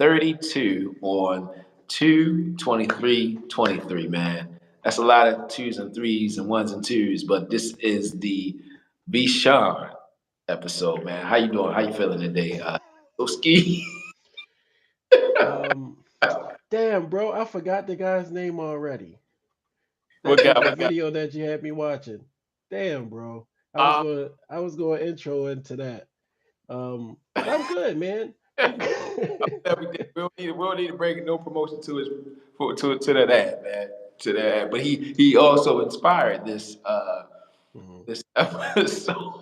Ep.32 on 2/23/23, man. That's a lot of twos and threes and ones and twos, but this is the vI-shawn episode, man. How you doing? How you feeling today? Ski. Um, Damn, bro, I forgot the guy's name already. What guy? The What guy? video that you had me watching. Damn, bro. Um, I was going to intro into that. But I'm good, man. I'm good. that we don't need to bring no promotion to his to that ad, man. To that ad. But he also inspired Mhm, this episode.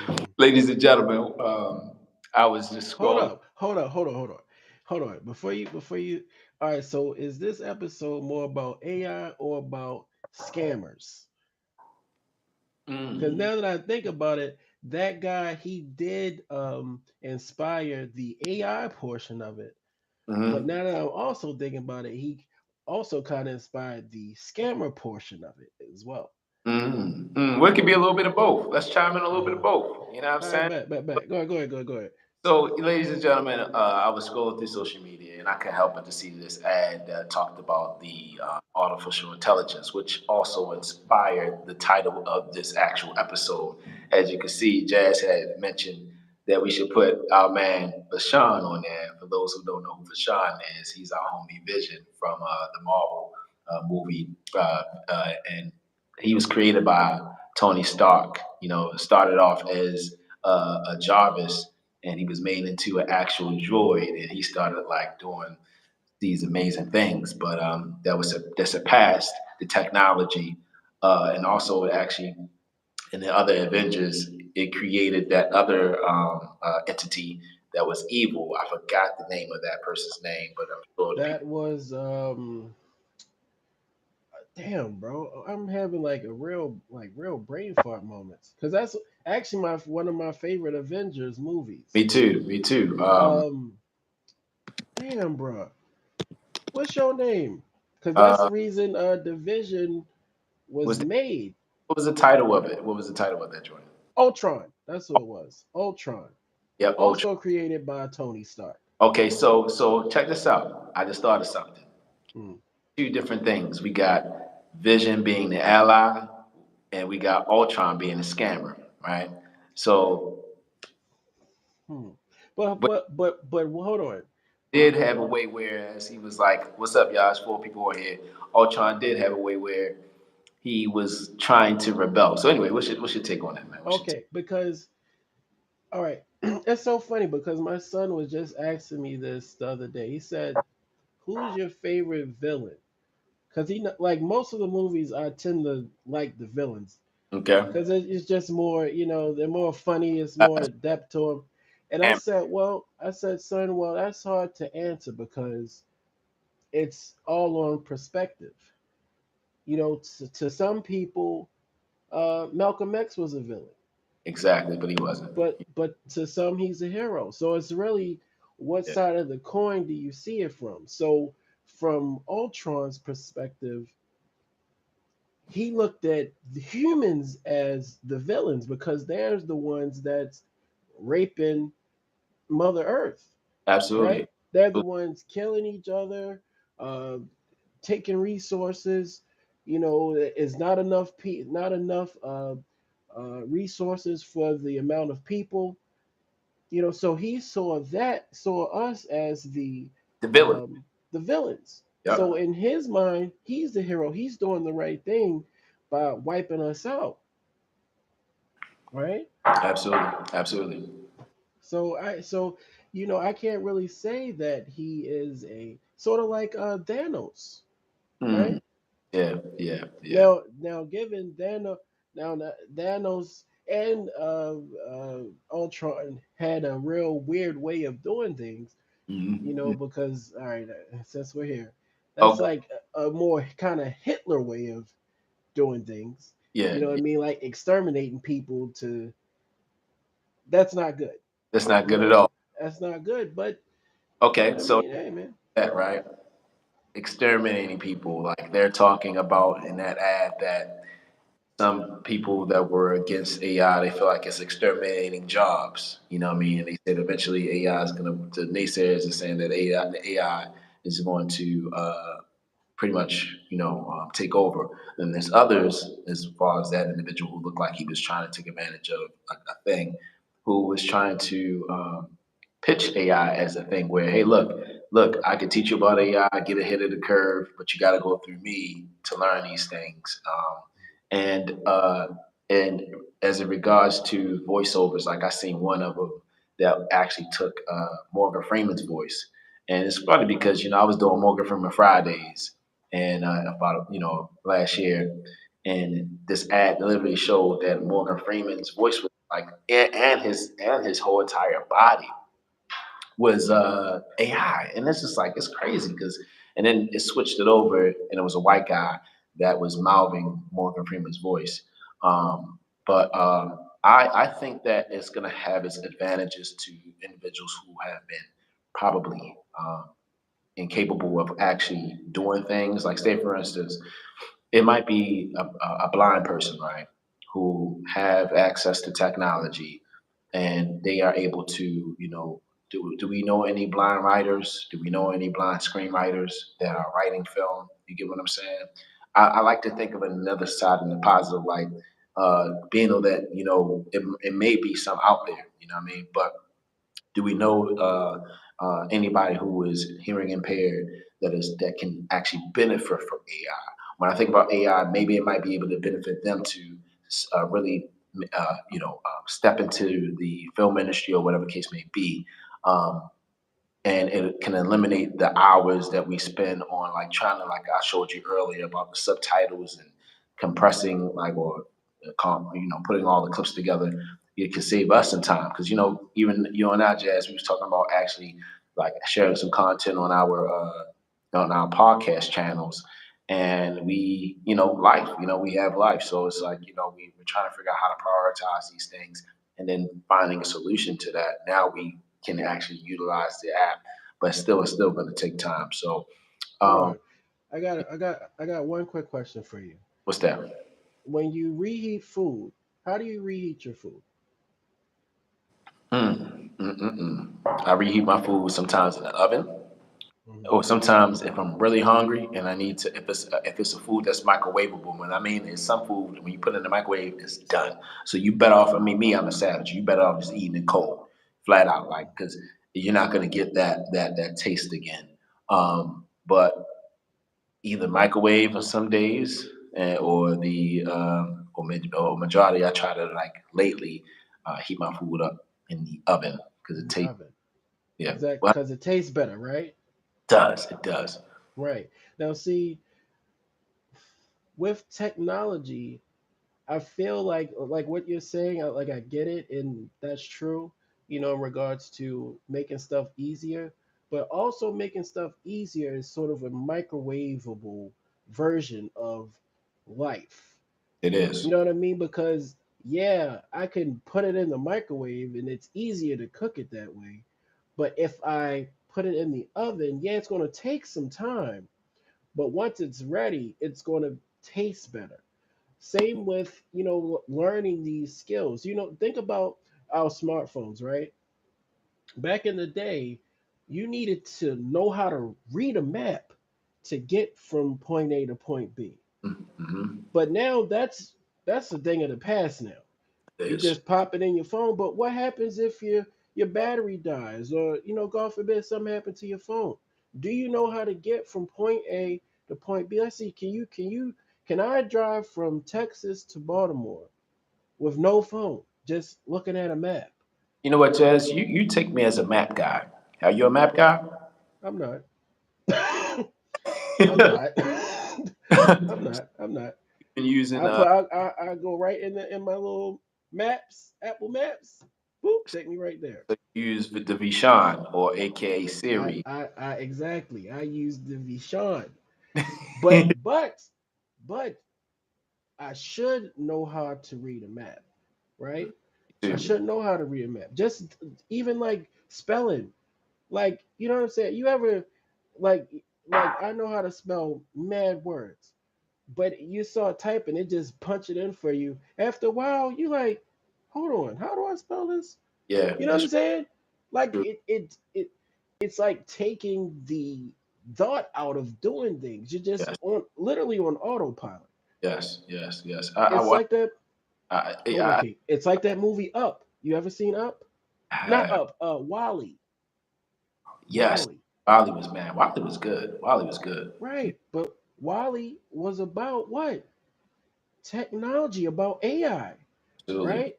mhm. Ladies and gentlemen, I was just Hold scrolling. up, hold on. Before you. All right. So is this episode more about AI or about scammers? Because Mm, now that I think about it, that guy he did inspire the AI portion of it. But mm, now that I'm also thinking about it, he also kind of inspired the scammer portion of it as well. Well, it could be a little bit of both. Let's chime in a little bit of Uh-huh. both. You know what I'm All right, saying? bet. Go ahead. So, ladies and gentlemen, I was scrolling through social media and I couldn't help but to see this ad that talked about the artificial intelligence, which also inspired the title of this actual episode. As you can see, Jazz had mentioned that we should put our man vI-shawn on there. For those who don't know who vI-shawn is, he's our homie Vision from the Marvel movie, and he was created by Tony Stark. You know, started off as a Jarvis, and he was made into an actual droid, and he started like doing these amazing things. But that surpassed the technology, and also it actually in the other Avengers, it created that other entity that was evil. I forgot the name of that person's name, but I'm sure the people. That was damn, bro. I'm having like a real brain fart moments because that's actually my one of my favorite Avengers movies. Me too. Me too. Um, Damn, bro. What's your name? Because that's the Uh, reason Division was was made. what was the title of it? What was the title of that joint? Ultron. That's what it was. Ultron. Yep, Ultron. Also created by Tony Stark. Okay, so check this out. I just thought of something. Hmm. Two different things. We got Vision being the ally, and we got Ultron being the scammer, right? So, Hmm. But but but but but hold on. he did have a way whereas he was like, "What's up, y'all? It's four people on here." Ultron did have a way where he was trying to rebel. So anyway, what's your take on that, man? What's your take? Okay, because all right, it's so funny because my son was just asking me this the other day. He said, "Who's your favorite villain?" Because like most of the movies, I tend to like the villains Okay. because it's just more, they're more funny. It's Uh, more depth to them. And scammer. I said, son, well, that's hard to answer because it's all on perspective. To some people, Malcolm X was a villain, Exactly, but he wasn't. but to some, he's a hero. So it's really what Yeah. side of the coin do you see it from? So from Ultron's perspective, he looked at the humans as the villains because they're the ones that's raping Mother Earth, Absolutely. right? They're the ones killing each other, uh, taking resources. It's not enough resources for the amount of people. So he saw us as The villain. the villains. So Yep. in his mind, he's the hero. He's doing the right thing by wiping us out, right? Absolutely. Absolutely. I can't really say that he is a sort of like Thanos, Mm. right? Yeah. Yeah. Yeah. Now given Thanos and Ultron had a real weird way of doing things, Mm-hmm. because all right, since we're here, that's Okay. like a more kind of Hitler way of doing things. Yeah. You know what I mean? Like exterminating people to that's not good. That's not You good at know, all. that's not good. But Okay. I So mean, hey man. that right, exterminating people like they're talking about in that ad that some people that were against AI, they feel like it's exterminating jobs. You know what I mean? And they said eventually AI is going to, the naysayers are saying that AI is going to pretty much, take over. Then there's others, as far as that individual who looked like he was trying to take advantage of a thing, who was trying to pitch AI as a thing where, hey, look, I can teach you about AI, get ahead of the curve, but you got to go through me to learn these things. And and as it regards to voiceovers, like I seen one of them that actually took Morgan Freeman's voice, and it's probably because I was doing Morgan Freeman Fridays, and about last year, and this ad literally showed that Morgan Freeman's voice was like, and his whole entire body was AI, and it's just like it's crazy because, and then it switched it over, and it was a white guy that was mouthing Morgan Freeman's voice. But I think that it's going to have its advantages to individuals who have been probably incapable of actually doing things. Like, say, for instance, it might be a blind person, right, who have access to technology, and they are able to, do we know any blind writers? Do we know any blind screenwriters that are writing film? You get what I'm saying? I like to think of another side in the positive light, being that, it may be some out there, you know what I mean? But do we know anybody who is hearing impaired that can actually benefit from AI? When I think about AI, maybe it might be able to benefit them to really, step into the film industry or whatever the case may be. Um, and it can eliminate the hours that we spend on, like, trying to, like I showed you earlier about the subtitles and compressing, like, or putting all the clips together. It can save us some time because, even you and I, Jazz, we was talking about actually, like, sharing some content on our podcast channels, and life, we have life, so it's like, we're trying to figure out how to prioritize these things, and then finding a solution to that. Now we can actually utilize the app, but still, it's still going to take time. So, um, Right. I got one quick question for you. what's that? When you reheat food, how do you reheat your food? I reheat my food sometimes in the oven, Hmm. or sometimes if I'm really hungry and I need to, if it's a food that's microwavable. When I mean, it's some food when you put it in the microwave, it's done. So you better off. I mean, me, I'm a savage. You better off just eating it cold, flat out, like, because you're not gonna get that taste again. But either microwave on some days, or or majority, I try to, like, lately, heat my food up in the oven because it In the tastes. oven. Yeah, Exactly, well, because it tastes better, right? it does. Right. Now, see, with technology, I feel like what you're saying, like I get it, and that's true. In regards to making stuff easier, but also making stuff easier is sort of a microwavable version of life. It is. You know what I mean? Because yeah, I can put it in the microwave and it's easier to cook it that way. But if I put it in the oven, yeah, it's going to take some time. But once it's ready, it's going to taste better. Same with, learning these skills. Think about our smartphones, right? Back in the day, you needed to know how to read a map to get from point A to point B. Mm-hmm. But now that's a thing of the past now. It You is. just pop it in your phone. But what happens if your battery dies, or God forbid something happened to your phone? Do you know how to get from point A to point B? Let's see. Can I drive from Texas to Baltimore with no phone, just looking at a map? You know what, Jazz? You take me as a map guy. Are you a map guy? I'm not. I'm not. I'm not. I'm not. Been using I go right in my little maps, Apple Maps. Boop, take me right there. use the dAvIshawn, or AKA I, Siri. I, I exactly. I use the vI-shawn, but I should know how to read a map, right? I Too. should know how to read a map. Just even like spelling, like what I'm saying. You ever like I know how to spell mad words, but you saw type and it just punch it in for you. After a while, you like, hold on, how do I spell this? Yeah, You know what I'm it's saying? Like true. it's like taking the thought out of doing things. You're just Yes, on literally on autopilot. yes, yes, yes. I It's watch. like that. Hold on, I Kate. It's like that movie Up. You ever seen Up? Not have. Up. Wally. Yes, Wally. Wally was man. Wally was good. Wally was good. Right. But Wally was about what? Technology, about AI, Absolutely, right?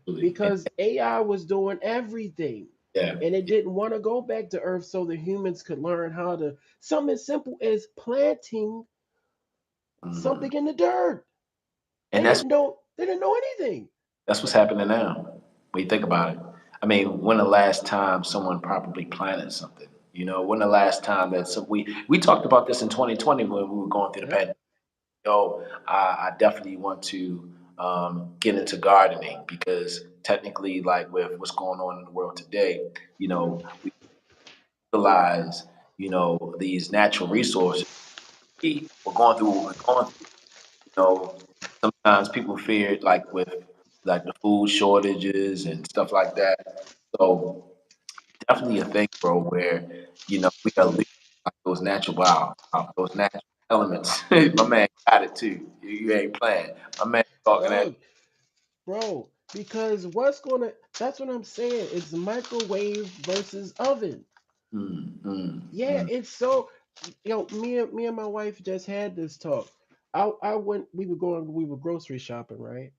absolutely. And Because AI was doing everything. yeah, And it didn't want to go back to Earth so the humans could learn how to something as simple as planting mhm. something in the dirt. And They didn't know anything. that's what's happening now. When you think about it, I mean, when the last time someone properly planted something? You know, when the last time that we talked about this in 2020 when we were going through the Yep. pandemic. Yo, I definitely want to get into gardening because technically, like with what's going on in the world today, we utilize, these natural resources. We're going through what we're going through. Sometimes people fear like with like the food shortages and stuff like that. So definitely a thing, bro, where we gotta leave like those natural those natural elements. My man got it too. You ain't playing. My man talking that. Look, bro, because what's gonna that's what I'm saying. It's microwave versus oven. Mm, mm, Yeah, mm. it's so me and my wife just had this talk. I went we were grocery shopping, right?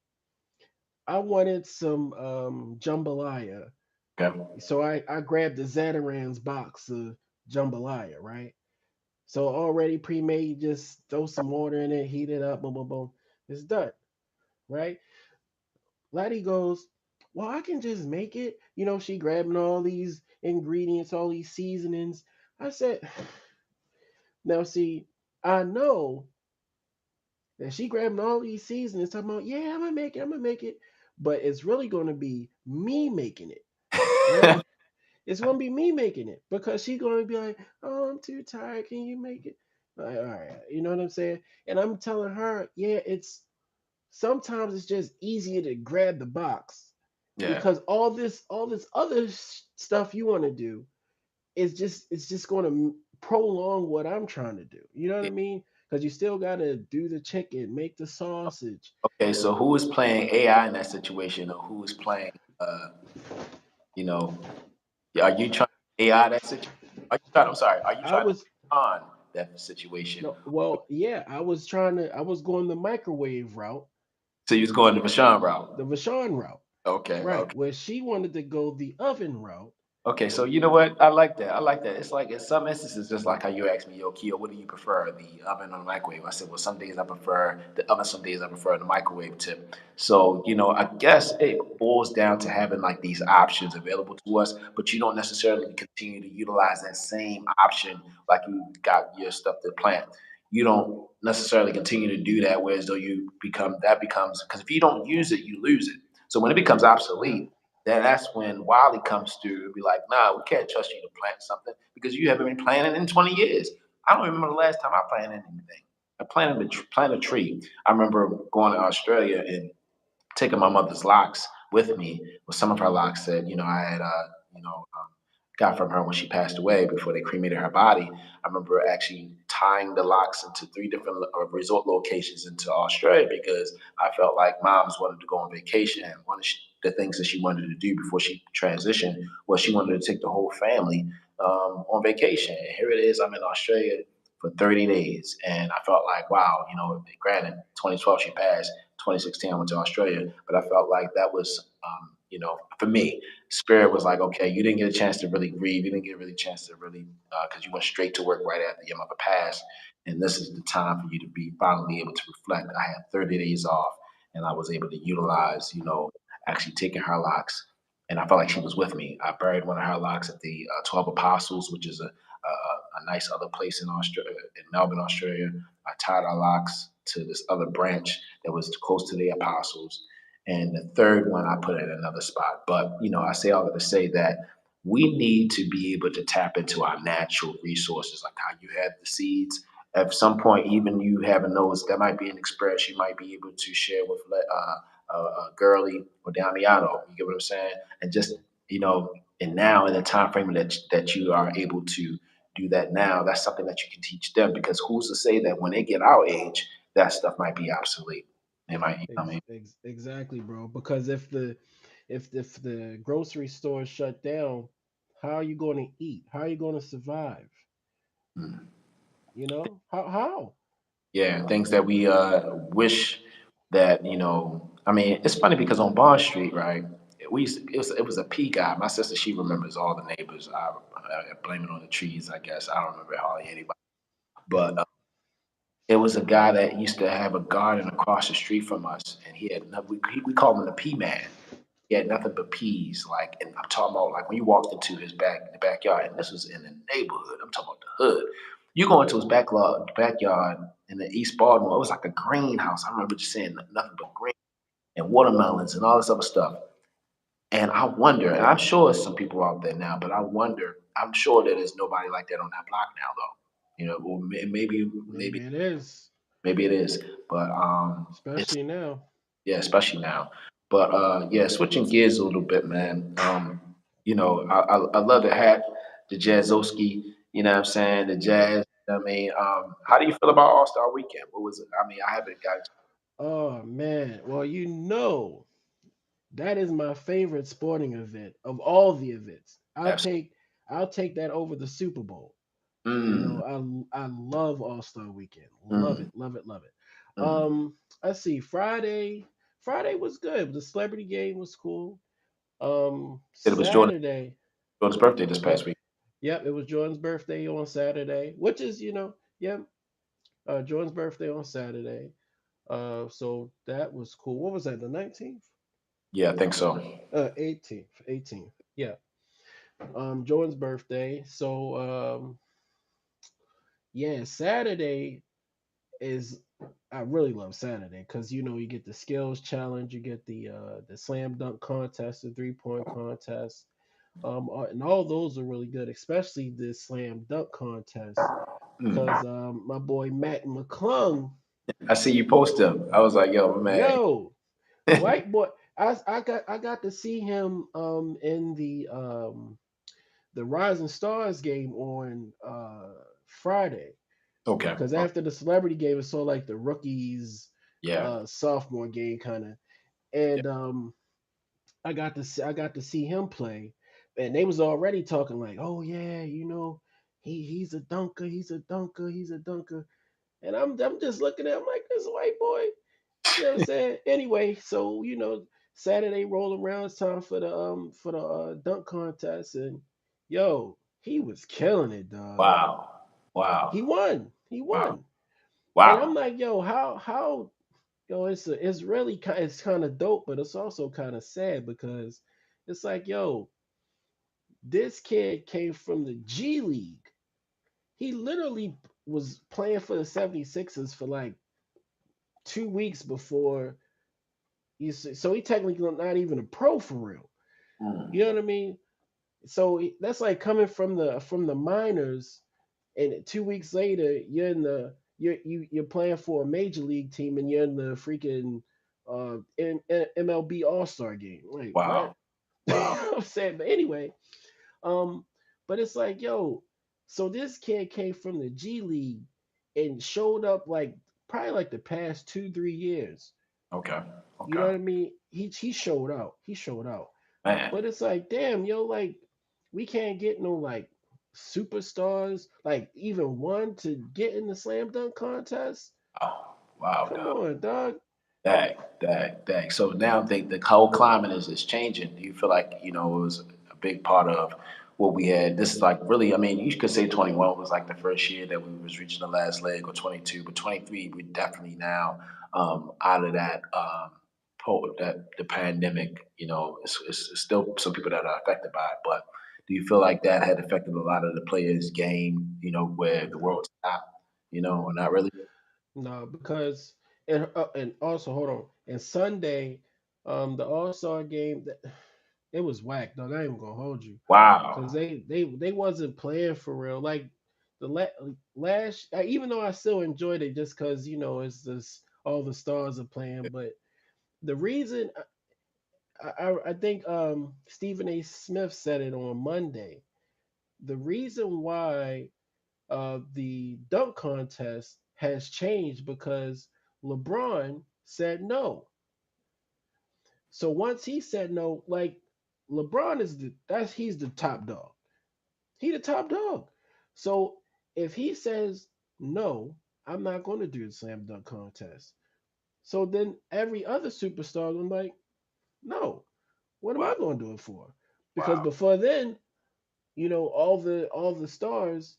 I wanted some jambalaya. Okay. So I grabbed the Zataran's box of jambalaya, right? So already pre-made, just throw some water in it, heat it up, boom, boom, boom. It's done, right? Laddie goes, well, I can just make it. She grabbing all these ingredients, all these seasonings. I said, now see, I know that she grabbing all these seasonings, talking about, yeah, I'm gonna make it. But it's really gonna be me making it, right? It's gonna be me making it because she's gonna be like, "Oh, I'm too tired. Can you make it?" Like, all right, you know what I'm saying? And I'm telling her, yeah, it's sometimes it's just easier to grab the box Yeah. because all this other stuff you want to do it's just going to prolong what I'm trying to do. You know what I Yeah. mean? Because you still got to do the chicken, make the sausage. Okay. So who is playing AI in that situation, or who is playing? You know, are you trying to AI that situation? Are you trying? I'm sorry. Are you I trying to was on that situation? no, well, yeah, I was going the microwave route, So you was going the vI-shawn route. the vI-shawn route, Okay. right? Okay. Where she wanted to go the oven route. Okay, so you know what? I like that. I like that. It's like in some instances, just like how you asked me, yo, Keo, what do you prefer, the oven or the microwave? I said, well, some days I prefer the oven, some days I prefer the microwave tip. So, I guess it boils down to having like these options available to us, but you don't necessarily continue to utilize that same option like you got your stuff to plant. You don't necessarily continue to do that, whereas though that becomes, because if you don't use it, you lose it. So when it becomes Right. obsolete, that's when Wiley comes through and be like, nah, we can't trust you to plant something because you haven't been planting in 20 years. I don't remember the last time I planted anything. I planted a tree. I remember going to Australia and taking my mother's locks with me. Well, some of her locks said, I had, got from her when she passed away before they cremated her body. I remember actually tying the locks into three different resort locations into Australia because I felt like moms wanted to go on vacation. And one of the things that she wanted to do before she transitioned was she wanted to take the whole family on vacation. And here it is, I'm in Australia for 30 days. And I felt like, wow, granted, 2012 she passed, 2016 I went to Australia, but I felt like that was, for me, Spirit was like, okay, you didn't get a chance to really grieve. You didn't get a really chance to really, because you went straight to work right after your mother passed. And this is the time for you to be finally able to reflect. I had 30 days off and I was able to utilize, actually taking her locks. And I felt like she was with me. I buried one of her locks at the 12 Apostles, which is a nice other place in Australia, in Melbourne, Australia. I tied our locks to this other branch that was close to the Apostles. And the third one I put in another spot. But, I say all that to say that we need to be able to tap into our natural resources, like how you had the seeds. at some point, even you having those, that might be an experience you might be able to share with Girly or Damiano. You get what I'm saying? And just you know, and now in the time frame that you are able to do that now, that's something that you can teach them because who's to say that when they get our age, that stuff might be obsolete. They might, you know what I mean? Exactly, bro. Because if the grocery store shut down, how are you going to eat? How are you going to survive? Mm. You know how? Yeah, things that we wish that I mean, it's funny because on Bond Street, right? It was a P guy. My sister, she remembers all the neighbors. I blame it on the trees, I guess. I don't remember hardly anybody, but it was a guy that used to have a garden across the street from us, and he had we called him the P man. He had nothing but peas. Like, and I'm talking about like when you walked into his backyard, and this was in the neighborhood. I'm talking about the hood. You go into his backyard in the East Baltimore. It was like a greenhouse. I remember just saying nothing but green and watermelons and all this other stuff. And I wonder, and I'm sure there's some people out there now, but I wonder. I'm sure that there's nobody like that on that block now, though. Or Maybe it is, maybe it is, but it's especially now. yeah, especially now. But yeah, switching gears a little bit, man. I love the hat, the Jazzowski. You know what I'm saying? The jazz. I mean, how do you feel about All Star Weekend? What was it? I mean, I haven't got. Oh man. Well, that is my favorite sporting event of all the events. Absolutely. I'll take that over the Super Bowl. Mm, I love All Star Weekend. Love it, mm, love it, love it. mm. Let's see. Friday was good. The celebrity game was cool. Said it was Jordan's birthday this Yep, past week. yep. It was Jordan's birthday on Saturday, which is yep. Jordan's birthday on Saturday. So that was cool. What was that? The 19th? Yeah, I think so. 18th. Yeah. Jordan's birthday. So yeah, Saturday is I really love Saturday because you get the skills challenge, you get the slam dunk contest, the 3-point contest, and all those are really good, especially the slam dunk contest because Mm. my boy Matt McClung, I see you post him. I was like, yo, man. yo, white boy, I got to see him in the Rising Stars game on Friday. Okay. Because Oh, after the celebrity game, it's sort of like the rookies yeah. sophomore game kind of, Yeah. and I got to see him play, and they was already talking like, oh yeah, he's a dunker, he's a dunker, he's a dunker, and I'm just looking at him like this white boy, you know what I'm saying? Anyway, so Saturday roll around, it's time for the dunk contest, and yo, he was killing it, dog. Wow. He Wow. won, he Wow. won. And I'm Wow. like, yo, how it's really it's kind of dope, but it's also kind of sad because it's like, yo, this kid came from the G League. He literally was playing for the 76ers for like 2 weeks before so he technically not even a pro for real. You know Mm. what I mean? So that's like coming from the minors, and 2 weeks later you're playing for a major league team and you're in the freaking MLB All Star game. Like what? Wow. You know Wow. what I'm saying? But anyway, um, but it's like yo, so this kid came from the G League and showed up like probably like the past 2-3 years. Okay. You know Okay. what I mean? He showed out. He showed out. But Man. it's like, damn, yo, like we can't get no like superstars, like even one to get in the slam dunk contest. Wow. Wow, Come dog. on, dog. Dang. So now the whole climate is changing. Do you feel like, it was a big part of what we had? This is like really, I mean, you could say 21 was like the first year that we was reaching the last leg or 22, but 23, we definitely now out of that that the pandemic, it's still some people that are affected by it, but do you feel like that had affected a lot of the players' game, where the No, world stopped, or not really? no, because and also hold on. And Sunday, the All Star game, it was whack, dog. I ain't even gonna hold you, cause Wow. they wasn't playing for real. Like the last, even though I still enjoyed it just because it's just all the stars are playing, but the reason I think Stephen A. Smith said it on Monday. The reason why the dunk contest has changed because LeBron said no. So once he said no, like LeBron is he's the top dog. He the top dog. So if he says no, I'm not going to do the slam dunk contest. So then every other superstar will be like, no, what am Wow. I going to do it for? Because Wow. before then, all the stars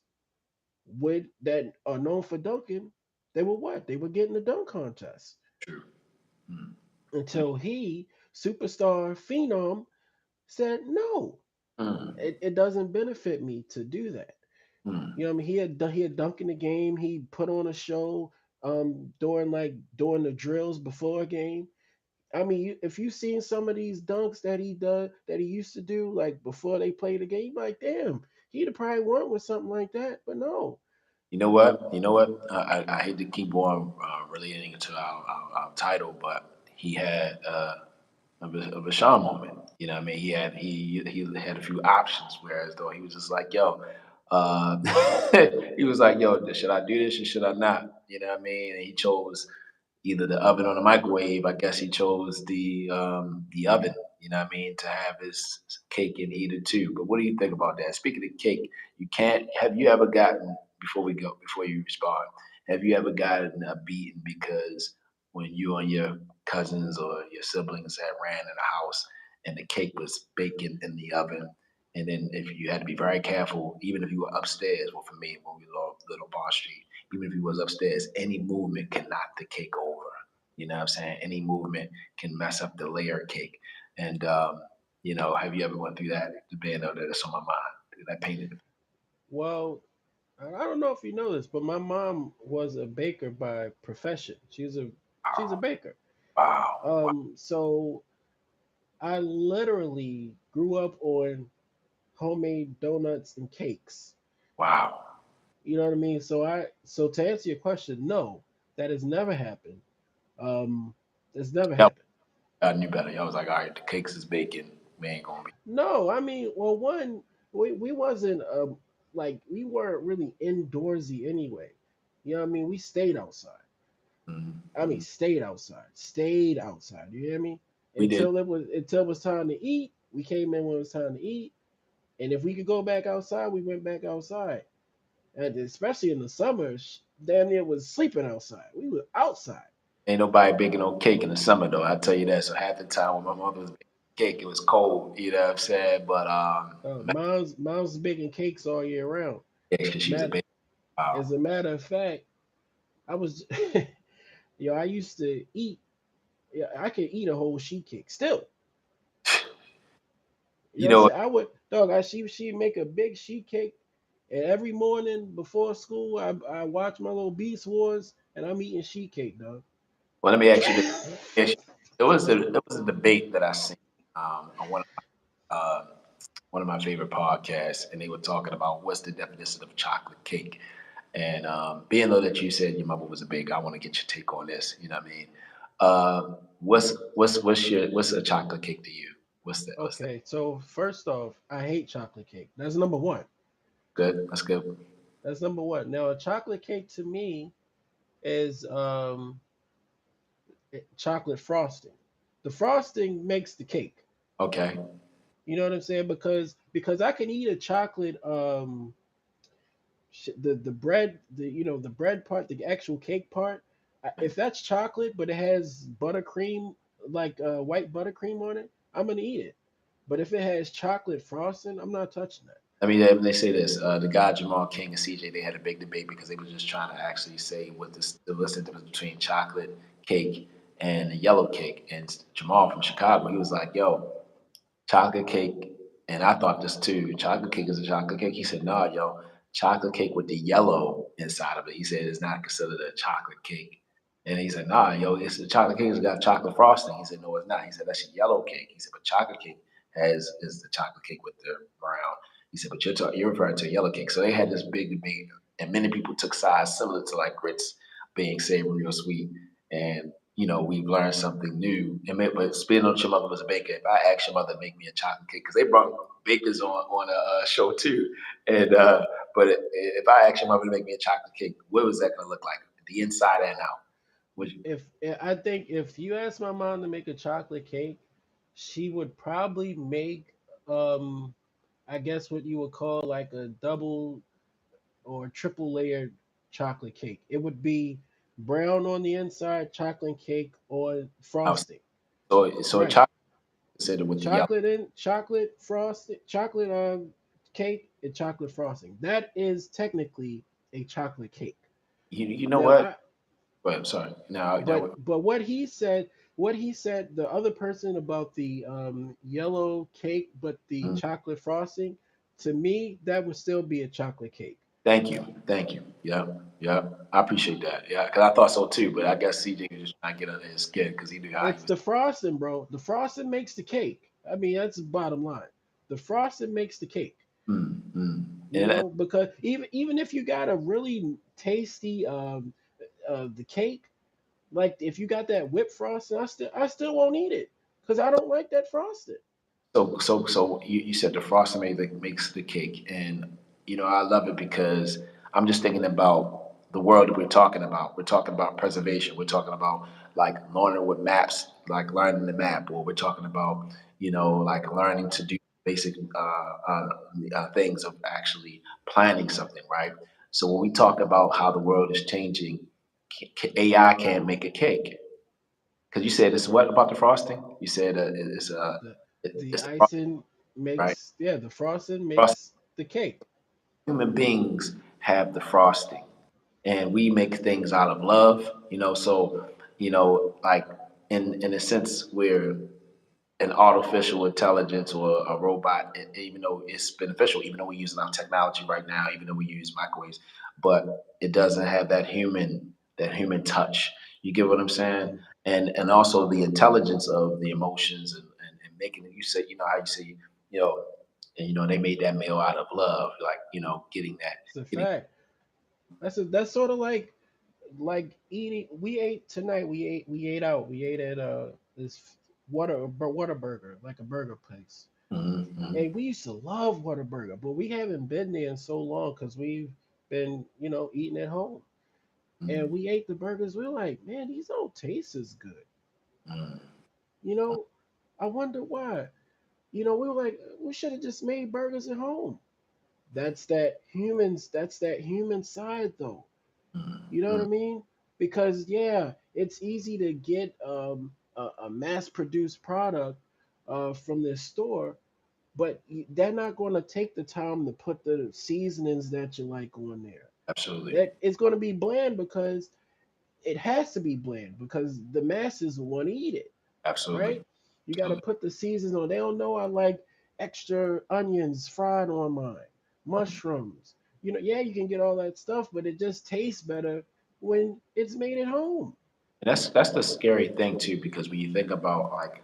would that are known for dunking, they were what? They were getting the dunk contest True. Mm. until he, superstar phenom, said no. Mm. It doesn't benefit me to do that. Mm. What I mean? He had dunk in the game. He put on a show during the drills before a game. I mean, if you seen some of these dunks that he used to do like before they played the game, like damn, he'd have probably won with something like that. But no, You know what? You know what? I hate to keep on relating it to our title, but he had a vI-shawn moment. You know what I mean? He had a few options, whereas though he was just like, yo, uh, he was like, yo, should I do this or should I not? You know what I mean? And he chose either the oven or the microwave. I guess he chose the oven. You know what I mean, to have his cake and eat it too. But what do you think about that? Speaking of cake, you can't. Have you ever gotten before you respond? Have you ever gotten a beaten because when you and your cousins or your siblings had ran in the house and the cake was baking in the oven? And then if you had to be very careful, even if you were upstairs, well, for me, when we lived Little Bond Street, even if he was upstairs, any movement can knock the cake over. You know what I'm saying? Any movement can mess up the layer cake. And have you ever went through that? The band that that's on my mind. That painted. well, I don't know if you know this, but my mom was a baker by profession. She's a Wow, baker. wow, wow, So I literally grew up on homemade donuts and cakes. wow. You know what I mean? So to answer your question, no, that has never happened. Um, it's never Yep, happened. I knew better. I was like, all right, the cakes is baking. We ain't gonna be. No, I mean, well, one, we wasn't like we weren't really indoorsy anyway. You know what I mean? We stayed outside. I mean, Mm-hmm. stayed outside. You hear me? We did. Until it was time to eat. We came in when it was time to eat, and if we could go back outside, we went back outside. And especially in the summers, damn near was sleeping outside. We were outside. Ain't nobody baking no cake in the summer though. I tell you that. So half the time when my mother was baking cake, it was cold. You know what I'm saying? But Mom's baking cakes all year round. yeah, she was a Matter, baker. Wow. as a matter of fact, I was, I used to eat. Yeah, I could eat a whole sheet cake still. You You know what I'm know, saying? I would, dog. She make a big sheet cake, and every morning before school, I watch my little Beast Wars, and I'm eating sheet cake, dog. well, let me ask you this. Yes, it was a debate that I seen on one of my favorite podcasts, and they were talking about what's the definition of chocolate cake. And being though that you said your mother was a baker, I want to get your take on this. You know what I mean? What's a chocolate cake to you? What's that? What's that? Okay, so first off, I hate chocolate cake. That's number one. Good. That's good. That's number one. Now, a chocolate cake to me is chocolate frosting. The frosting makes the cake. Okay. You know what I'm saying? Because I can eat a chocolate the bread the bread part, the actual cake part. If that's chocolate but it has buttercream, like white buttercream on it, I'm gonna eat it. But if it has chocolate frosting, I'm not touching that. I mean, they say this. The guy Jamal King and CJ, they had a big debate because they were just trying to actually say what what's the difference between chocolate cake and a yellow cake. And Jamal from Chicago, he was like, "Yo, chocolate cake," and I thought this too. Chocolate cake is a chocolate cake. He said, "No, yo, chocolate cake with the yellow inside of it." He said it's not considered a chocolate cake. And he said, "Nah, yo, it's a chocolate cake. It's got chocolate frosting." He said, "No, it's not." He said, "That's a yellow cake." He said, "But chocolate cake is the chocolate cake with the brown." He said, "But you're referring to a yellow cake." So they had this big debate, and many people took sides similar to like grits being savory or sweet. And we've learned something new. But speaking on your mother was a baker, if I asked your mother to make me a chocolate cake, because they brought bakers on a show too, and but if I asked your mother to make me a chocolate cake, what was that going to look like, the inside and out? Would you? If I think if you ask my mom to make a chocolate cake, she would probably make um I guess what you would call like a double or triple layered chocolate cake. It would be brown on the inside, chocolate cake or I frosting. so Right. chocolate considered with the yellow. Chocolate frosting, chocolate cake and chocolate frosting. That is technically a chocolate cake. You know Now what? I Wait, I'm sorry. Now but what he said the other person about the yellow cake but the mm, chocolate frosting, to me that would still be a chocolate cake. thank you. Yeah, yeah. I appreciate that. Yeah, because I thought so too, but I guess CJ was just trying to get under his skin because he knew how he It's was. the frosting, bro. The frosting makes the cake. I mean, that's the bottom line. The frosting makes the cake. Mm, mm. You And know, because even if you got a really tasty the cake, like if you got that whipped frosting, I still won't eat it because I don't like that frosting. so you said the frosting makes the cake, and I love it because I'm just thinking about the world that we're talking about. We're talking about preservation. We're talking about like learning with maps, like learning the map, or we're talking about like learning to do basic things of actually planning something, right? So when we talk about how the world is changing, AI can't make a cake because you said it's what about the frosting? You said The the it's the frosting, icing right? makes, yeah, the frosting Frosting. makes the cake. Human beings have the frosting, and we make things out of love. So like in a sense, we're an artificial intelligence or a robot, even though it's beneficial, even though we're using our technology right now, even though we use microwaves, but it doesn't have that human touch. You get what I'm saying? And also the intelligence of the emotions and making it. You say, how you say, you know, and they made that meal out of love, like getting that, It's a getting. fact. That's sort of like eating. We ate tonight. We ate out. We ate at this Whataburger, like a burger place. Mm-hmm, And we used to love Whataburger, but we haven't been there in so long because we've been, eating at home. mm-hmm, And we ate the burgers. We're like, man, these don't taste as good. mm-hmm. You know, I wonder why. We were like, we should have just made burgers at home. That's that human side though. You know what Mm-hmm. I mean? Because yeah, it's easy to get a mass produced product from this store, but they're not going to take the time to put the seasonings that you like on there. Absolutely, That it's going to be bland because it has to be bland because the masses want to eat it, absolutely, right? You got to absolutely. put the seasons on. They don't know I like extra onions fried on mine, mushrooms. Yeah, you can get all that stuff, but it just tastes better when it's made at home. And that's the scary thing too, because when you think about like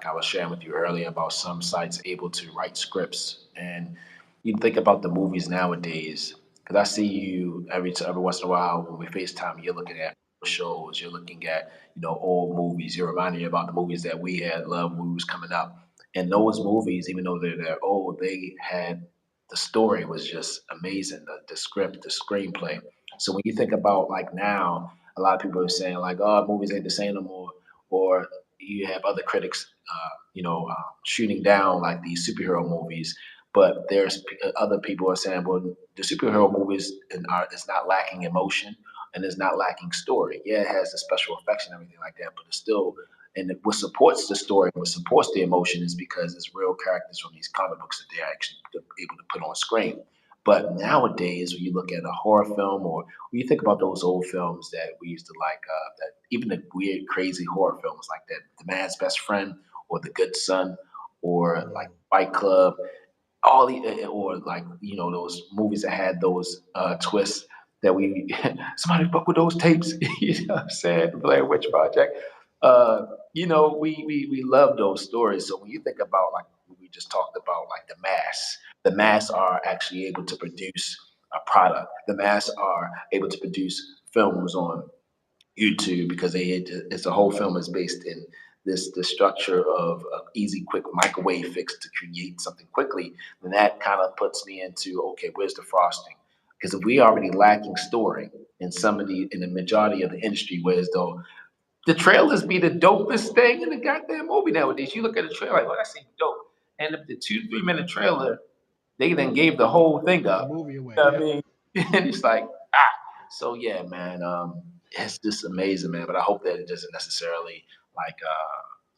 I was sharing with you earlier about some sites able to write scripts, and you think about the movies nowadays. Because I see you every once in a while when we FaceTime, you're looking at shows, you're looking at old movies, you're reminding me about the movies that we had loved when we was coming up, and those movies, even though they're old, they had the story was just amazing, the script, the screenplay. So when you think about like now a lot of people are saying like, "Oh, movies ain't the same no more," or you have other critics, shooting down like these superhero movies. But there's other people are saying, "Well, the superhero movies is not lacking emotion and is not lacking story. Yeah, it has the special effects and everything like that, but it's still." And what supports the story, what supports the emotion, is because it's real characters from these comic books that they're actually able to put on screen. But nowadays, when you look at a horror film or when you think about those old films that we used to like, that even the weird, crazy horror films like that, The Man's Best Friend or The Good Son or like Mm. Fight Club, all the or like those movies that had those twists that we somebody fuck with those tapes. You know what I'm saying? The Blair Witch Project. We love those stories. So when you think about like we just talked about like the mass are actually able to produce a product. The mass are able to produce films on YouTube because it's a whole film is based in this structure of easy, quick microwave fix to create something quickly. Then that kind of puts me into okay, where's the frosting? Because if we already lacking story in some of the in the majority of the industry, whereas though the trailers be the dopest thing in the goddamn movie nowadays. You look at the trailer like, oh, that seems dope. And if the 2 3 minute trailer, they then gave the whole thing The up. movie away. You know what I Yep. mean? And it's like, ah. So yeah, man, it's just amazing, man. But I hope that it doesn't necessarily like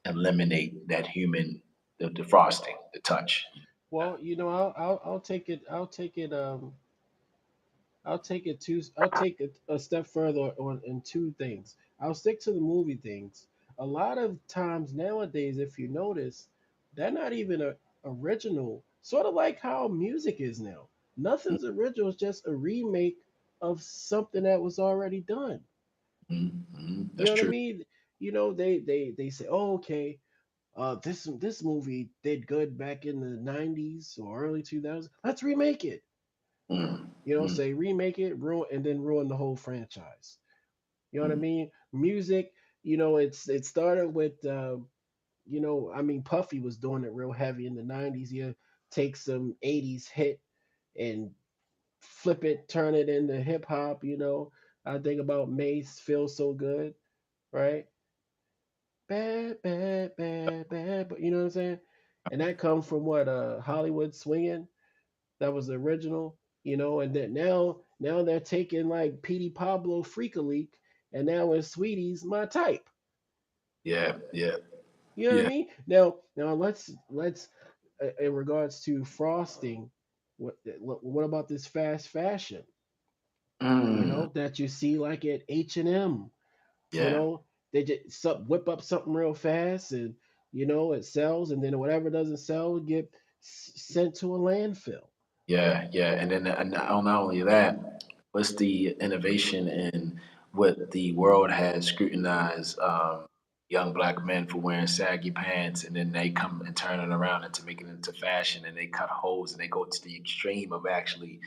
eliminate that human, the frosting, the touch. Well, I'll take it. I'll take it two. I'll take it a step further on in two things. I'll stick to the movie things. A lot of times nowadays, if you notice, they're not even original. Sort of like how music is now. Nothing's original. It's just a remake of something that was already done. You That's know what I true. mean? They say, oh, okay, this movie did good back in the '90s or early 2000s. Let's remake it. Mm, mm, Say remake it, ruin, and then ruin the whole franchise. You know what I mm. mean? Music, it started with, I mean, Puffy was doing it real heavy in the '90s. You take some '80s hit and flip it, turn it into hip hop. I think about Mace, "Feels So Good," right? Bad, bad, bad, bad. But you know what I'm saying? And that comes from what Hollywood swinging. That was the original, and then now they're taking like Petey Pablo Freak a Leak, and now it's Sweetie's My Type. Yeah, yeah, You know what I yeah. mean? Now let's in regards to frosting, what about this fast fashion? Mm, That you see like at H&M. You yeah. know, they just whip up something real fast, and it sells, and then whatever doesn't sell get sent to a landfill. Yeah, yeah, and then not only that, what's the innovation in what the world has scrutinized young black men for wearing saggy pants, and then they come and turn it around into making it into fashion, and they cut holes and they go to the extreme of actually.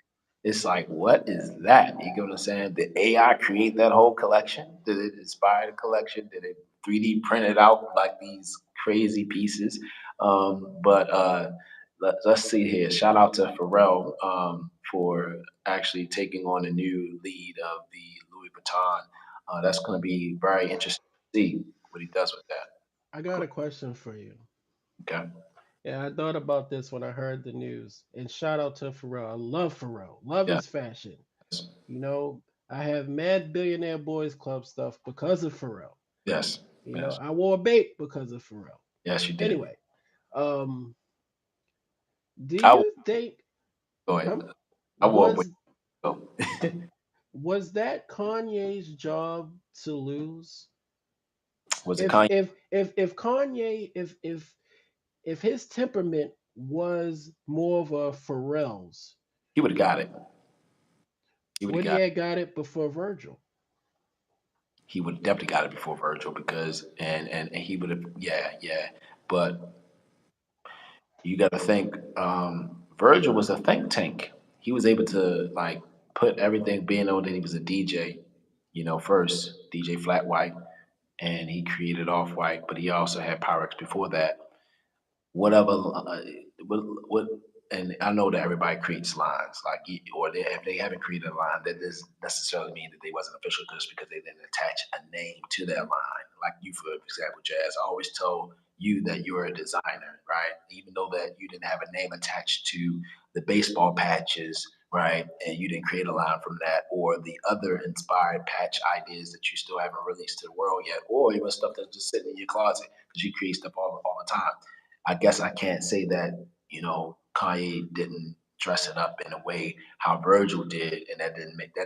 It's like, what is that? You get what I'm saying? Did AI create that whole collection? Did it inspire the collection? Did it 3D print it out like these crazy pieces? But let's see here. Shout out to Pharrell for actually taking on a new lead of the Louis Vuitton. That's going to be very interesting to see what he does with that. I got a question for you. Okay. Yeah, I thought about this when I heard the news. And shout out to Pharrell. I love Pharrell. Love Yeah. his fashion. Yes. I have mad Billionaire Boys Club stuff because of Pharrell. Yes. Yes. I wore a bait because of Pharrell. Yes, you did. Anyway, um, do I will you think go ahead. huh, I will wait. was Go. was that Kanye's job to lose? Was it If Kanye? if if if Kanye if his temperament was more of a Pharrell's, He would have got it. He would have would he got. have got it before Virgil? He would have definitely got it before Virgil because and he would have. Yeah, yeah. But you got to think Virgil was a think tank. He was able to like put everything, being though that he was a DJ, first DJ Flat White, and he created Off White, but he also had Pyrex before that. Whatever, what, and I know that everybody creates lines, like, or if they haven't created a line, that doesn't necessarily mean that they wasn't official just because they didn't attach a name to that line. Like you, for example, Jazz, I always told you that you're a designer, right? Even though that you didn't have a name attached to the baseball patches, right? And you didn't create a line from that, or the other inspired patch ideas that you still haven't released to the world yet, or even stuff that's just sitting in your closet because you create stuff all the time. I guess I can't say that, Kanye didn't dress it up in a way how Virgil did, and that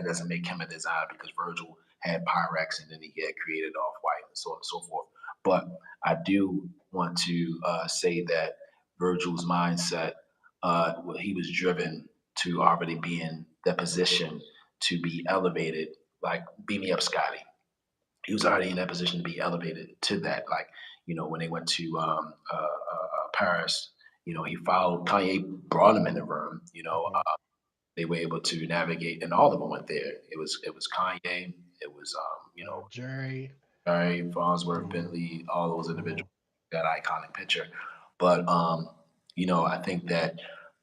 doesn't make him a designer because Virgil had Pyrex and then he had created Off White and so on and so forth. But I do want to say that Virgil's mindset, he was driven to already be in that position to be elevated, like beat me up, Scotty. He was already in that position to be elevated to that. Like, when they went to Paris, he followed Kanye, brought him in the room, Hmm. they were able to navigate, and all of them went there. It was Kanye, it was Jerry. Barry Farnsworth, Hmm. Bentley, all those Hmm. individuals, that iconic picture. But I think that,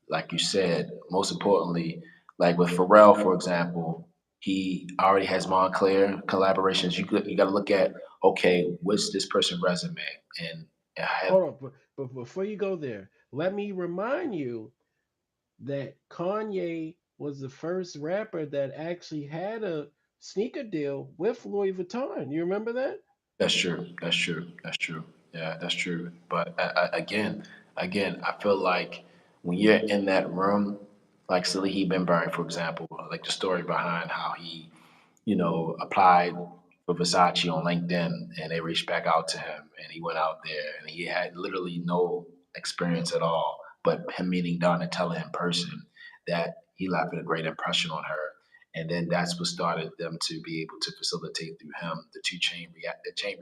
like you said, most importantly, like with Pharrell, for example, he already has Montclair collaborations. You got to look at, okay, what's this person's resume, and have Hold on, but before you go there, let me remind you that Kanye was the first rapper that actually had a sneaker deal with Louis Vuitton. You remember that? that's true. That's true. That's true. Yeah, that's true. But again, I feel like when you're in that room, like Salehi Benberry, for example, like the story behind how he, applied for Versace on LinkedIn, and they reached back out to him, and he went out there, and he had literally no experience at all, but him meeting Donatella in person, that he left a great impression on her. And then that's what started them to be able to facilitate through him the chain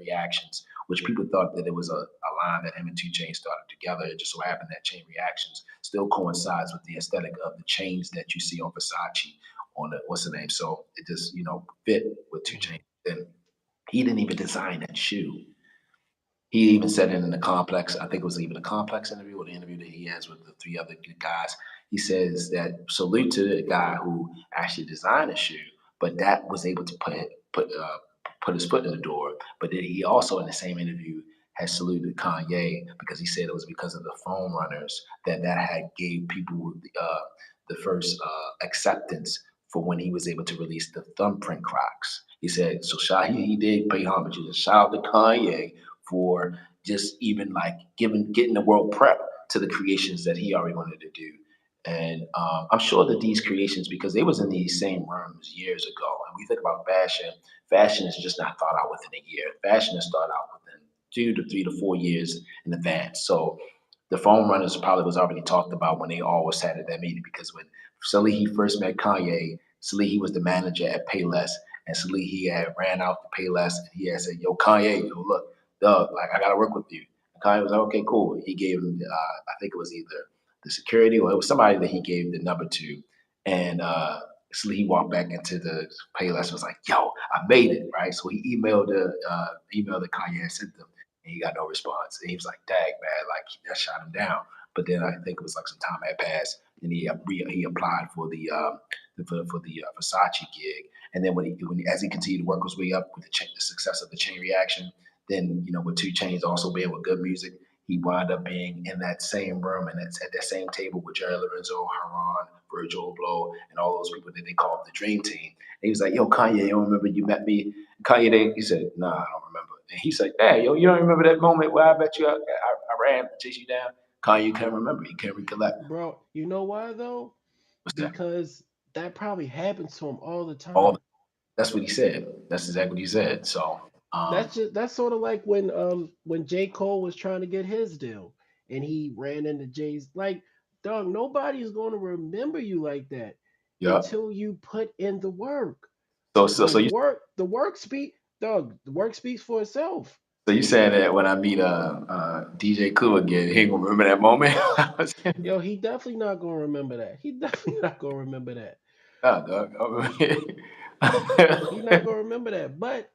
reactions, which people thought that it was a line that him and Two Chain started together. It just so happened that chain reactions still coincides with the aesthetic of the chains that you see on Versace, on the what's the name. So it just fit with Two Hmm. Chain. And he didn't even design that shoe. He even said it in the complex. I think it was even a complex interview or the interview that he has with the three other guys. He says that salute to the guy who actually designed the shoe, but that was able to put his foot in the door. But then he also, in the same interview, has saluted Kanye because he said it was because of the foam runners that had gave people the first acceptance for when he was able to release the thumbprint Crocs. He said so. He did pay homage. Shout out to Kanye for just even like getting the world prep to the creations that he already wanted to do. And I'm sure that these creations, because they was in these same rooms years ago, and we think about fashion, fashion is just not thought out within a year. Fashion is thought out within 2 to 3 to 4 years in advance. So the phone runners probably was already talked about when they all was sat at that meeting, because when Salehi first met Kanye, Salehi was the manager at Payless, and Salehi had ran out to Payless, and he had said, "Yo, Kanye, yo, look, Doug, like I gotta work with you." And Kanye was like, "Okay, cool." He gave him, I think it was either the security or it was somebody that he gave the number to, and so he walked back into the Payless, was like, "Yo, I made it!" Right? So he emailed the email that Kanye had sent them, and he got no response. And he was like, "Dang, man, like that shot him down." But then I think it was like some time had passed, and he applied for the Versace gig. And then as he continued to work his way up with the success of the chain reaction, then with Two Chains also being with good music, he wound up being in that same room and at that same table with Jerry Lorenzo, Haran, Virgil Abloh, and all those people that they called the Dream Team. And he was like, "Yo, Kanye, you don't remember you met me?" And Kanye, he said, "Nah, I don't remember." And he's like, "Hey, yo, you don't remember that moment where I bet you I ran to chase you down?" Kanye can't remember. He can't recollect. Bro, you know why though? What's that? Because that probably happens to him all the All time. that's what he said. That's exactly what he said. So, That's sort of like when J. Cole was trying to get his deal and he ran into Jay's like, dog, nobody's gonna remember you like that yeah. until you put in the work. So you The work speak dog, the work speaks for itself. So you saying that when I meet DJ Clue again, he ain't gonna remember that moment? Yo, he definitely not gonna remember that. He definitely not gonna remember that. Nah, dog. He not gonna remember that. But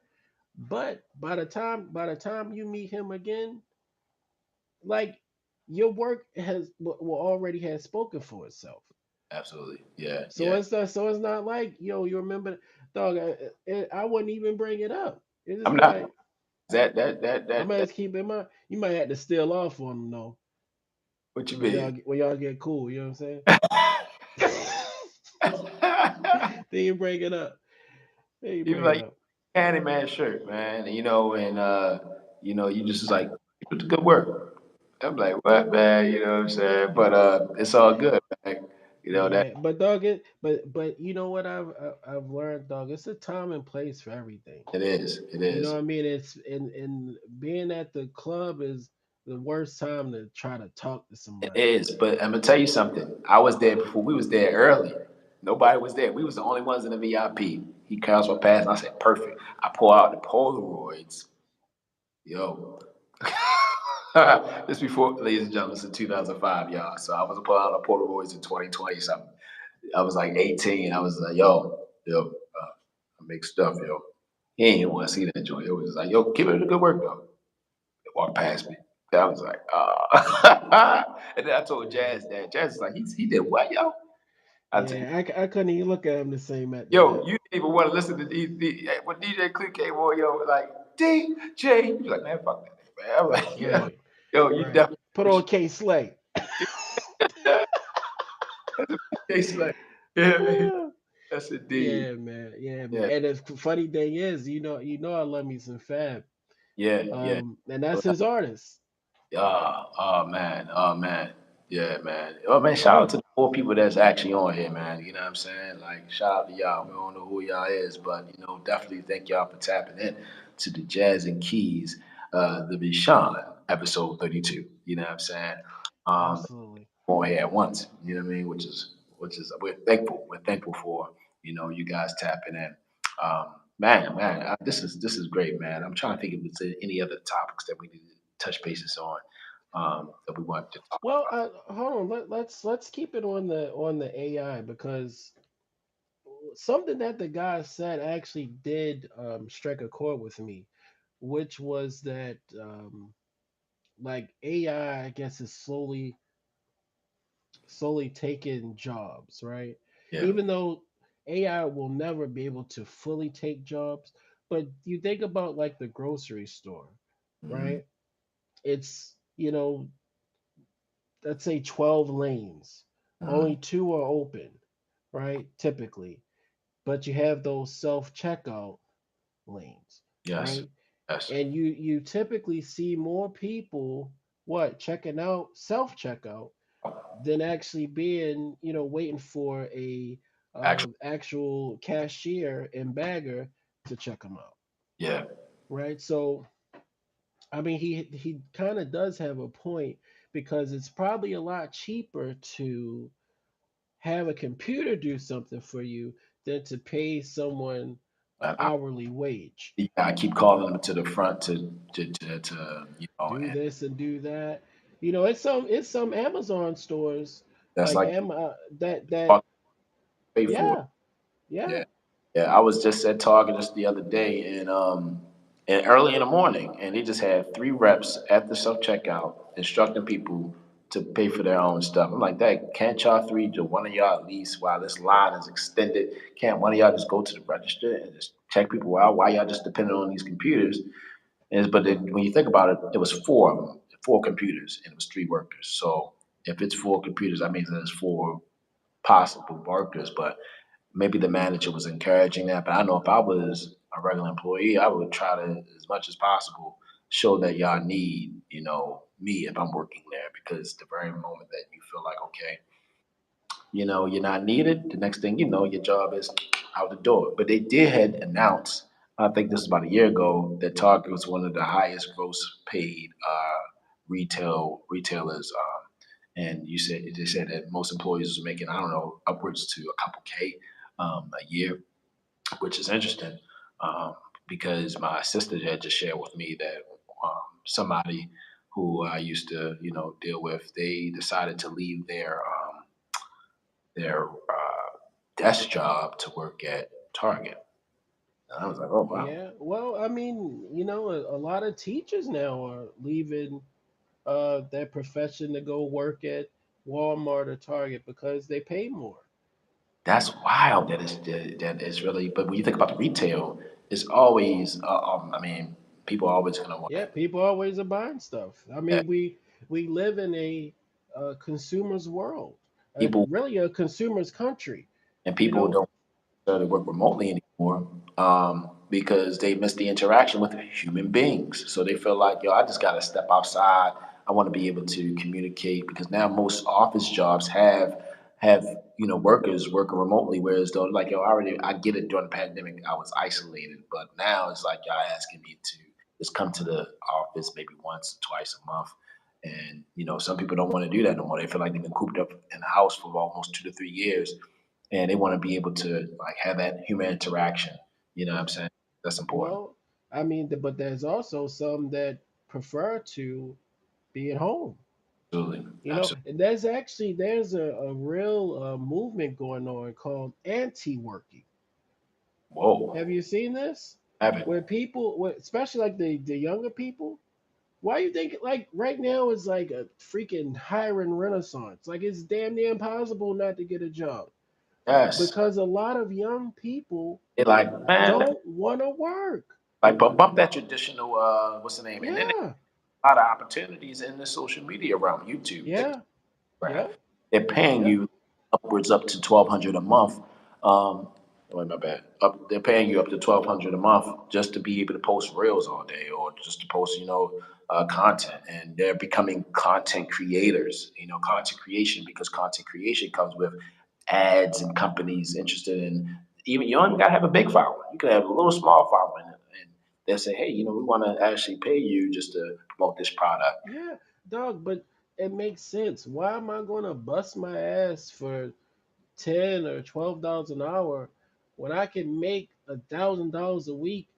by the time you meet him again, like your work will already has spoken for itself. Absolutely. Yeah, So yeah. it's not like yo, you remember, dog. I wouldn't even bring it up. It's I'm just not like I might that just keep in mind. You might have to steal off on him though what you mean? when y'all get cool. You know what I'm saying? Then you bring it up. Then you You be bring it like up. Candyman shirt, man. And you just like put the good work. I'm like, what, man? You know what I'm saying? But it's all good, man. That Yeah, but dog, but you know what I've learned, dog. It's a time and place for everything. it is. It You know is. what I mean? It's in being at the club is the worst time to try to talk to It somebody. is, but I'm gonna tell you something. I was there before. We was there early. Nobody was there. We was the only ones in the VIP. He counts my pass, and I said, "Perfect." I pull out the Polaroids. Yo, this before, ladies and gentlemen, this is 2005, y'all. So I was pulling out the Polaroids in 2020 something. I was like 18. I was like, yo, I make stuff, yo. He ain't even want to see that joint. It was like, yo, keep it the good work though. They walked past me. I was like, and then I told Jazz that. Jazz is like, he did what, yo? I t- Yeah, I couldn't even look at him the same after yo, that. you didn't even want to listen to when DJ Click came on, yo, like DJ. You be like, man, fuck that nigga, man. I'm like, yeah, Right, yo, you right. definitely Put push on K Slay. it. That's a case like, yeah, that's indeed. Yeah, man. Yeah, man. Yeah, And the funny thing is, I love me some Fab. yeah. And that's his artist. Oh man, oh man, yeah, man. Oh man, shout out to the four people that's actually on here, man. You know what I'm saying? Like, shout out to y'all. We don't know who y'all is, but definitely thank y'all for tapping in to the Jazz and Keys, the vI-shawn episode 32. You know what I'm saying? Absolutely. On here at once. You know what I mean? Which is we're thankful. We're thankful for you guys tapping in. Man, this is great, man. I'm trying to think if there's any other topics that we need to touch bases on that we want to talk Well, about. hold on. Let's keep it on the AI because something that the guy said actually did strike a chord with me, which was that like AI, I guess, is slowly taking jobs, right? Yeah. Even though AI will never be able to fully take jobs, but you think about like the grocery store, Hmm. right? It's, let's say 12 lanes. Hmm. Only two are open, right? Typically. But you have those self-checkout lanes, Yes. right? Yes. And you typically see more people what checking out self-checkout than actually being, waiting for a Actually, actual cashier and bagger to check them out, yeah. right? So, I mean, he kind of does have a point because it's probably a lot cheaper to have a computer do something for you than to pay someone an I, hourly wage. I keep calling them to the front to Do and this and do that. It's some Amazon stores that's like like that. pay for it. Yeah, yeah, Yeah. Yeah, I was just at Target just the other day and early in the morning, and they just had three reps at the self checkout instructing people to pay for their own stuff. I'm like, that can't y'all three do one of y'all at least while this line is extended? Can't one of y'all just go to the register and just check people out? Why y'all just depending on these computers? When you think about it, it was four of them, four computers, and it was three workers. So if it's four computers, that means there's four possible workers, but maybe the manager was encouraging that. But I know if I was a regular employee, I would try to, as much as possible, show that y'all need, me if I'm working there, because the very moment that you feel like, okay, you're not needed, the next thing you know, your job is out the door. But they did had announced, I think this was about a year ago, that Target was one of the highest gross paid retailers. And they said that most employees was making, I don't know, upwards to a couple K a year, which is interesting because my sister had just shared with me that somebody who I used to, deal with, they decided to leave their desk job to work at Target. And I was like, oh wow, yeah. Well, I mean, a lot of teachers now are leaving their profession to go work at Walmart or Target because they pay more. that's wild. That is really. But when you think about the retail, it's always. I mean, people are always gonna want Yeah, people always are buying stuff. I that. mean, we live in a consumer's world, People really a consumer's country. and You people know, don't necessarily work remotely anymore because they miss the interaction with human beings. So they feel like, yo, I just got to step outside. I want to be able to communicate because now most office jobs have workers working remotely. Whereas though, like, yo, I get it during the pandemic, I was isolated, but now it's like y'all asking me to just come to the office maybe once, twice a month. And some people don't want to do that no more. They feel like they've been cooped up in the house for almost 2 to 3 years, and they want to be able to like have that human interaction. You know what I'm saying? That's important. well, I mean, but there's also some that prefer to be at home. Absolutely. Absolutely. And there's a real movement going on called anti-working. Have Whoa. you seen this? Haven't. Where people, especially like the younger people, why you think like right now is like a freaking hiring renaissance? Like it's damn near impossible not to get a job Yes. because a lot of young people It like, man, don't want to work. like bump that traditional what's the name? And then Yeah, a lot of opportunities in the social media realm, YouTube, yeah, Instagram. yeah, They're paying yeah, you upwards up to 1,200 a month. Um, oh, my bad. They're paying you up to 1,200 a month just to be able to post reels all day, or just to post, content. And they're becoming content creators. Content creation, because content creation comes with ads and companies interested in. Even you don't even gotta have a big following. You can have a little small following, and they'll say, hey, we want to actually pay you just to promote this product. yeah, dog. But it makes sense. Why am I going to bust my ass for $10 or $12 an hour when I can make $1,000 a week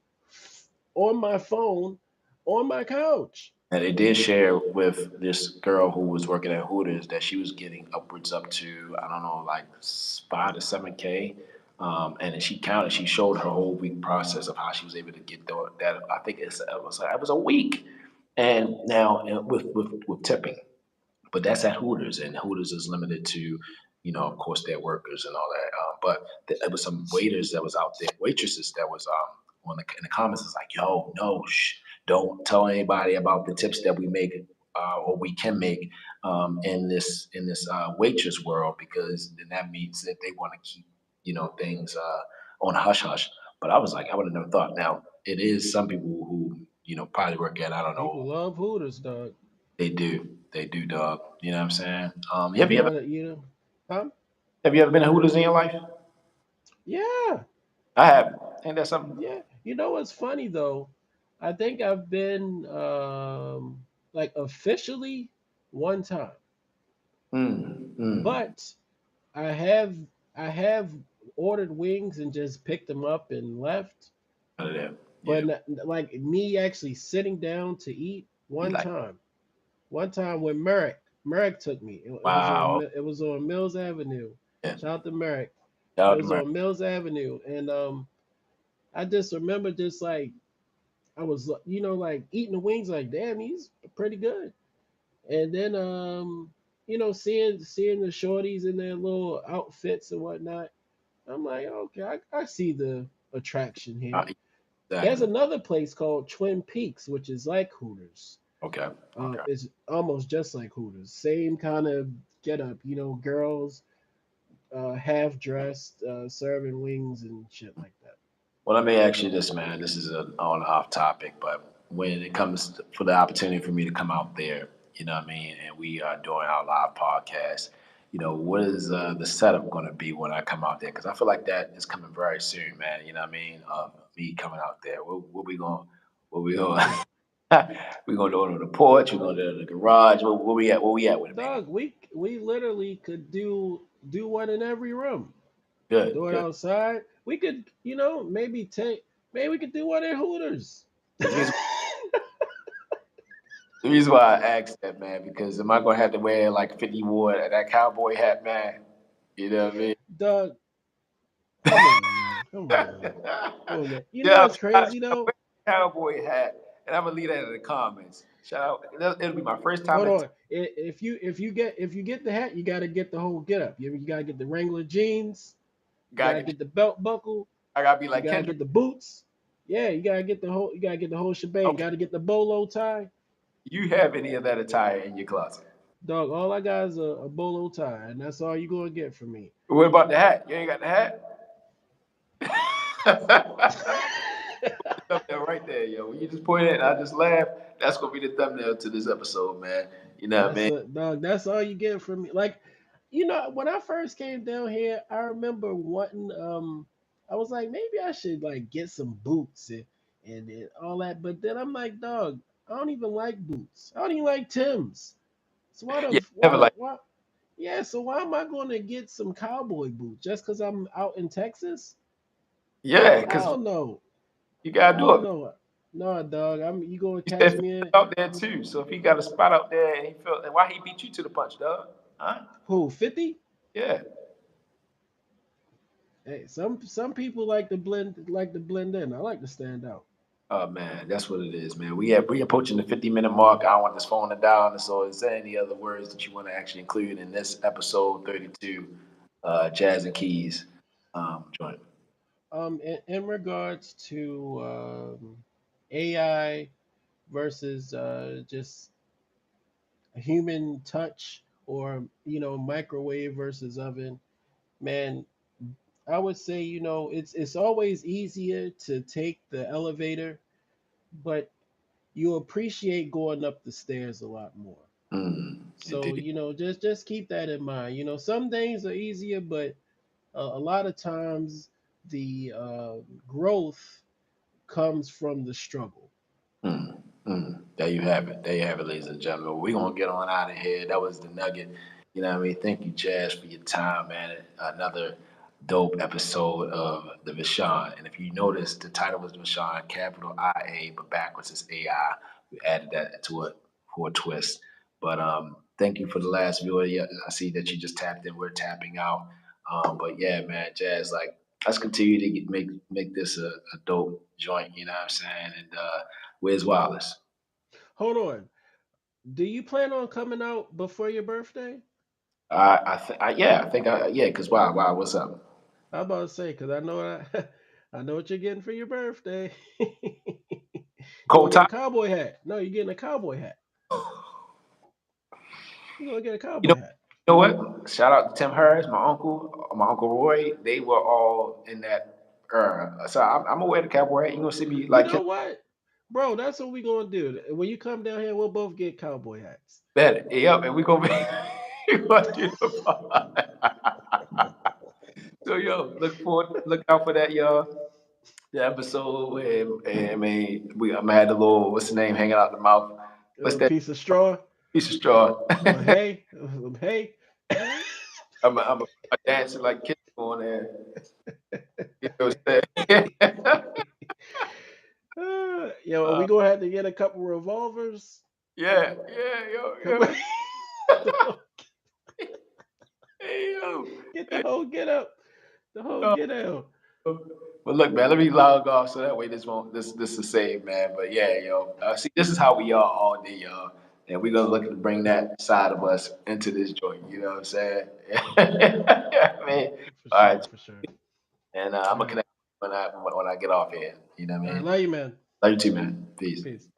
on my phone on my couch? And they did share with this girl who was working at Hooters that she was getting upwards up to, I don't know, like 5 to 7K. And then she showed her whole week process of how she was able to get that. I think it was a week. And now with tipping, but that's at Hooters, and Hooters is limited to, of course, their workers and all that. It was some waiters that was out there, waitresses that was in the comments is like, yo, no, don't tell anybody about the tips that we make or we can make in this waitress world, because then that means that they want to keep things on hush hush. But I was like, I would have never thought. Now it is some people who probably work at, I don't People know. love Hooters, dog. They do, dog. You know what I'm saying? You know what? Huh? Have you ever been to Hooters in your life? Yeah, I haven't. Ain't that something? yeah. You know what's funny though? I think I've been like officially one time, Mm. but I have I have ordered wings and just picked them up and left. None of that. But Yeah. like me actually sitting down to eat You one like, time. One time when Merrick took me. wow. It was on Mills Avenue. Yeah. Shout out to Merrick. Shout It out to was Mark. on Mills Avenue, and I just remember just like I was like eating the wings like damn these are pretty good, and then seeing the shorties in their little outfits and whatnot. I'm like okay I see the attraction here. There's Exactly. another place called Twin Peaks, which is like Hooters. Okay. Okay. It's almost just like Hooters. Same kind of get up, girls half dressed, serving wings and shit like that. Well, let me ask you this, man. This is on off topic, but when it comes for the opportunity for me to come out there, you know what I mean, and we are doing our live podcast, what is the setup going to be when I come out there? Because I feel like that is coming very soon, man. You know what I mean? Me coming out there. What we going? We gonna do it on the porch. We gonna do it in the garage. Where we at? Where we at with it, baby? Dog, we literally could do one in every room. Good, Do it good. outside. We could, maybe we could do one at Hooters. The reason, the reason why I asked that, man, because am I gonna have to wear like 50 wore that cowboy hat, man? You know what I mean? Dog, come on, man. Come on, man. Come on, man. You know Yeah, what's crazy though? cowboy hat, and I'm gonna leave that in the comments. Shout out! It'll be my first time Hold in. on. If you get the hat, you gotta get the whole get up. You gotta get the Wrangler jeans. You Gotta gotta get, get the belt buckle. I gotta be You like gotta Kendrick. get the boots. Yeah, you gotta get the whole shebang. Okay, Gotta get the bolo tie. you have any of that attire in your closet? Dog, all I got is a bolo tie, and that's all you gonna get from me. What about the hat? You ain't got the hat? Thumbnail right there, yo. When you just point it, and I just laugh. That's gonna be the thumbnail to this episode, man. You know what I That's mean? a dog. That's all you get from me. Like, when I first came down here, I remember wanting. I was like, maybe I should like get some boots and all that. But then I'm like, dog, I don't even like boots. I don't even like Tims. So why Yeah, the never why like. why? Yeah. So why am I going to get some cowboy boots just because I'm out in Texas? Yeah, I because don't know. you I gotta do don't it. know. No, dog. You gonna He catch said me in out there too. So if he got a spot out there and he felt, and why he beat you to the punch, dog? Huh? who 50? Yeah. Hey, some people like to blend in. I like to stand out. Oh man, that's what it is, man. We approaching the 50-minute mark. I don't want this phone to down. So is there any other words that you want to actually include in this episode 32, Jazz and Keys joint? In regards to AI versus just human touch, or microwave versus oven, man, I would say it's always easier to take the elevator, but you appreciate going up the stairs a lot more. So Indeed. just keep that in mind. Some things are easier, but a lot of times the growth comes from the struggle. Mm, There you have it. There you have it, ladies and gentlemen. We're gonna get on out of here. That was the nugget. You know what I mean? Thank you, Jazz, for your time, man. Another dope episode of the vI-shawn. And if you notice, the title was vI-shawn, capital IA, but backwards is AI. We added that to it for a twist. But thank you for the last viewer. Yeah, I see that you just tapped in. We're tapping out. But yeah, man, Jazz, like let's continue to make this a dope joint. You know what I'm saying? And where's Wallace? Hold on. Do you plan on coming out before your birthday? Yeah, I think yeah, cause wow, what's up? I'm about to say, because I know I know what you're getting for your birthday. You're Cold gonna get a time. cowboy hat. No, you're getting a cowboy hat. You're gonna get a You know, cowboy hat. you know what? Shout out to Tim Harris, my uncle Roy. They were all in that era. So I'm gonna wear the cowboy hat. You gonna see me You like know what? Bro, that's what we gonna do. When you come down here, we'll both get cowboy hats. better. Yep, and we gonna be we gonna do the part. So yo, look out for that, y'all. The episode where I mean I'm gonna have the little what's the name hanging out the mouth. What's A that piece of straw. piece of straw? Hey, hey. I'm dancing like kids on there. You know what I'm saying? Yo, are we uh, gonna have to get a couple revolvers? yeah, Come on. hey, yo, Get the hey, whole get up. The whole yo. get out. But look, man, let me log off so that way this is saved, man. But yeah, yo, see, this is how we are all day, y'all, and we're gonna look to bring that side of us into this joint. You know what I'm saying? Yeah, man. For All right, sure, for sure. and I'm All gonna right. connect when I get off here. You know what All I right, mean? love you, man. Love you too, man. Peace. Peace.